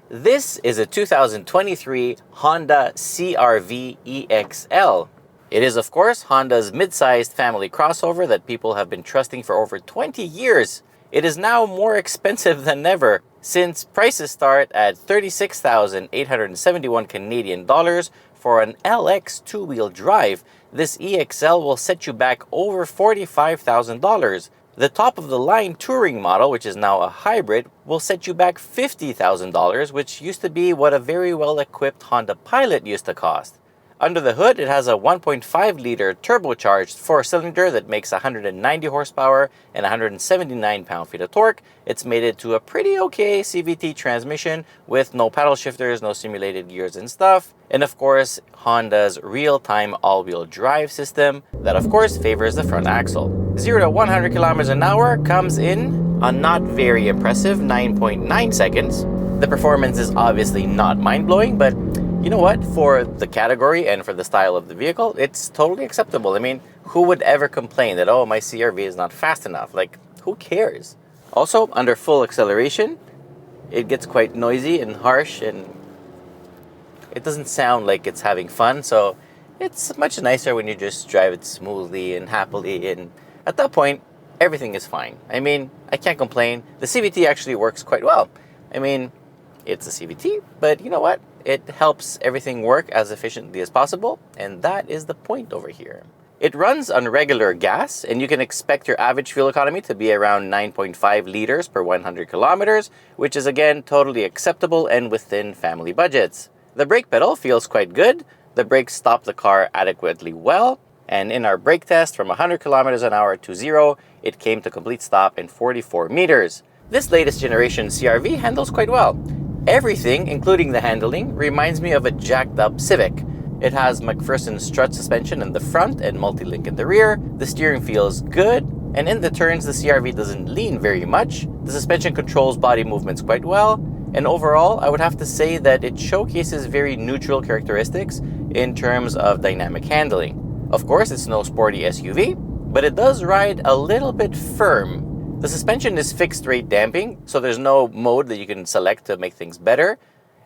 This is a 2023 Honda CR-V EXL. It is, of course, Honda's mid-sized family crossover that people have been trusting for over 20 years. It is now more expensive than ever, since prices start at 36,871 Canadian dollars for an LX two-wheel drive. This EXL will set you back over $45,000. The top-of-the-line touring model, which is now a hybrid, will set you back $50,000, which used to be what a very well-equipped Honda Pilot used to cost. Under the hood, it has a 1.5-liter turbocharged four-cylinder that makes 190 horsepower and 179 pound-feet of torque. It's mated to a pretty okay CVT transmission with no paddle shifters, no simulated gears and stuff. And of course, Honda's real-time all-wheel drive system that of course favors the front axle. 0 to 100 kilometers an hour comes in a not very impressive 9.9 seconds. The performance is obviously not mind-blowing, but you know what? For the category and for the style of the vehicle, it's totally acceptable. I mean, who would ever complain that, oh, my CR-V is not fast enough? Like, who cares? Also, under full acceleration, it gets quite noisy and harsh, and it doesn't sound like it's having fun. So it's much nicer when you just drive it smoothly and happily, and at that point, everything is fine. I mean, I can't complain. The CVT actually works quite well. I mean, it's a CVT, but you know what? It helps everything work as efficiently as possible, and that is the point over here. It runs on regular gas, and you can expect your average fuel economy to be around 9.5 liters per 100 kilometers, which is again totally acceptable and within family budgets. The brake pedal feels quite good. The brakes stop the car adequately well, and in our brake test from 100 kilometers an hour to 0, it came to complete stop in 44 meters. This latest generation CR-V handles quite well. Everything, including the handling, reminds me of a jacked-up Civic. It has McPherson strut suspension in the front and multi-link in the rear. The steering feels good, and in the turns, the CR-V doesn't lean very much. The suspension controls body movements quite well, and overall, I would have to say that it showcases very neutral characteristics in terms of dynamic handling. Of course, it's no sporty SUV, but it does ride a little bit firm. The suspension is fixed rate damping, so there's no mode that you can select to make things better.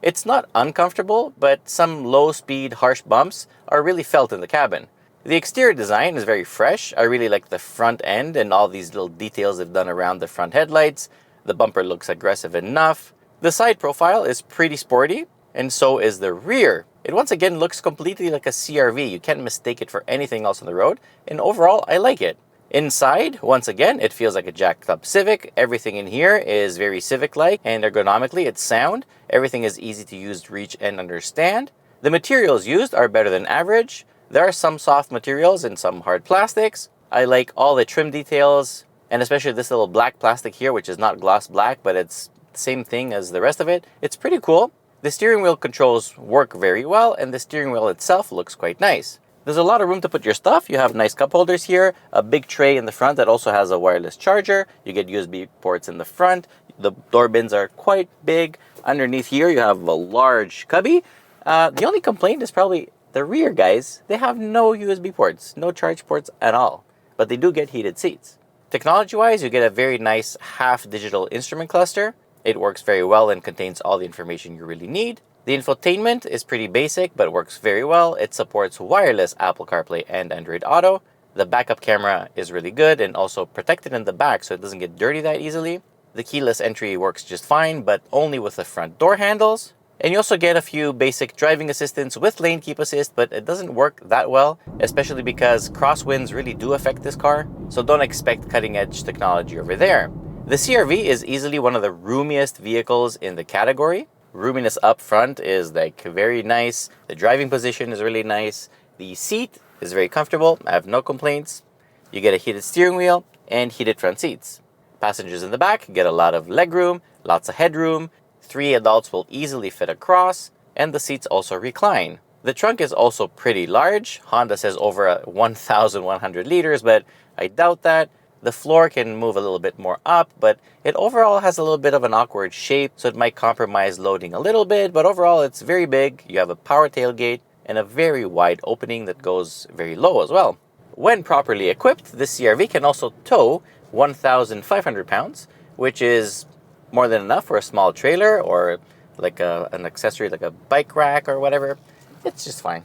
It's not uncomfortable, but some low-speed, harsh bumps are really felt in the cabin. The exterior design is very fresh. I really like the front end and all these little details they've done around the front headlights. The bumper looks aggressive enough. The side profile is pretty sporty, and so is the rear. It once again looks completely like a CR-V. You can't mistake it for anything else on the road, and overall, I like it. Inside, once again, it feels like a jacked-up Civic. Everything in here is very Civic-like, and ergonomically, it's sound. Everything is easy to use, reach, and understand. The materials used are better than average. There are some soft materials and some hard plastics. I like all the trim details, and especially this little black plastic here, which is not gloss black, but it's the same thing as the rest of it. It's pretty cool. The steering wheel controls work very well, and the steering wheel itself looks quite nice. There's a lot of room to put your stuff. You have nice cup holders here, a big tray in the front that also has a wireless charger. You get USB ports in the front. The door bins are quite big. Underneath here, you have a large cubby. The only complaint is probably the rear, guys. They have no USB ports, no charge ports at all, but they do get heated seats. Technology-wise, you get a very nice half-digital instrument cluster. It works very well and contains all the information you really need. The infotainment is pretty basic, but works very well. It supports wireless Apple CarPlay and Android Auto. The backup camera is really good and also protected in the back so it doesn't get dirty that easily. The keyless entry works just fine, but only with the front door handles. And you also get a few basic driving assistance with lane keep assist, but it doesn't work that well, especially because crosswinds really do affect this car. So don't expect cutting-edge technology over there. The CR-V is easily one of the roomiest vehicles in the category. Roominess up front is like very nice. The driving position is really nice. The seat is very comfortable. I have no complaints. You get a heated steering wheel and heated front seats. Passengers in the back get a lot of legroom, lots of headroom. 3 adults will easily fit across, and the seats also recline. The trunk is also pretty large. Honda says over 1,100 liters, but I doubt that. The floor can move a little bit more up, but it overall has a little bit of an awkward shape, so it might compromise loading a little bit, but overall it's very big. You have a power tailgate and a very wide opening that goes very low as well. When properly equipped, the CR-V can also tow 1,500 pounds, which is more than enough for a small trailer or like an accessory, like a bike rack or whatever, it's just fine.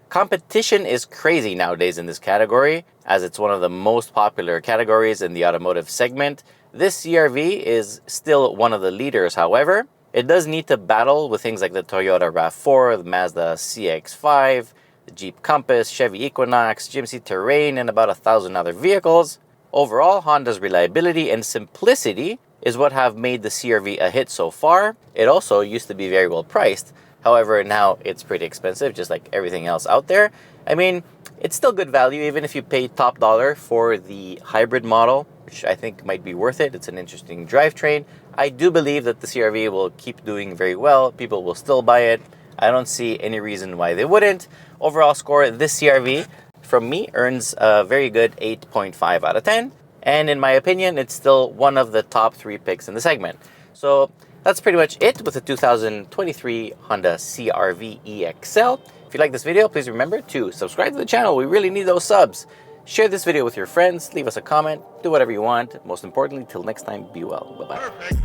Competition is crazy nowadays in this category, as it's one of the most popular categories in the automotive segment. This CRV is still one of the leaders, however. It does need to battle with things like the Toyota RAV4, the Mazda CX-5, the Jeep Compass, Chevy Equinox, GMC Terrain, and about 1,000 other vehicles. Overall, Honda's reliability and simplicity is what have made the CRV a hit so far. It also used to be very well priced. However, now it's pretty expensive, just like everything else out there. I mean, it's still good value, even if you pay top dollar for the hybrid model, which I think might be worth it. It's an interesting drivetrain. I do believe that the CRV will keep doing very well. People will still buy it. I don't see any reason why they wouldn't. Overall score, this CRV, from me, earns a very good 8.5 out of 10. And in my opinion, it's still one of the top 3 picks in the segment. So that's pretty much it with the 2023 Honda CR-V EXL. If you like this video, please remember to subscribe to the channel. We really need those subs. Share this video with your friends. Leave us a comment. Do whatever you want. Most importantly, till next time, be well. Bye-bye. Perfect.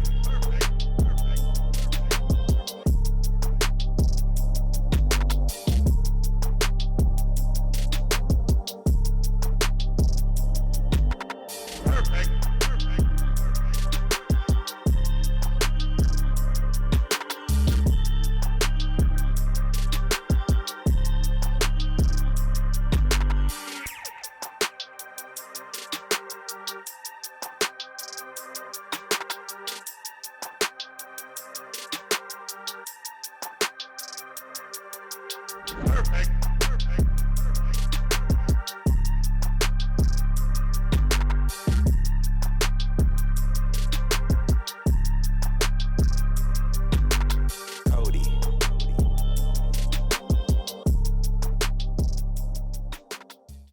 Perfect.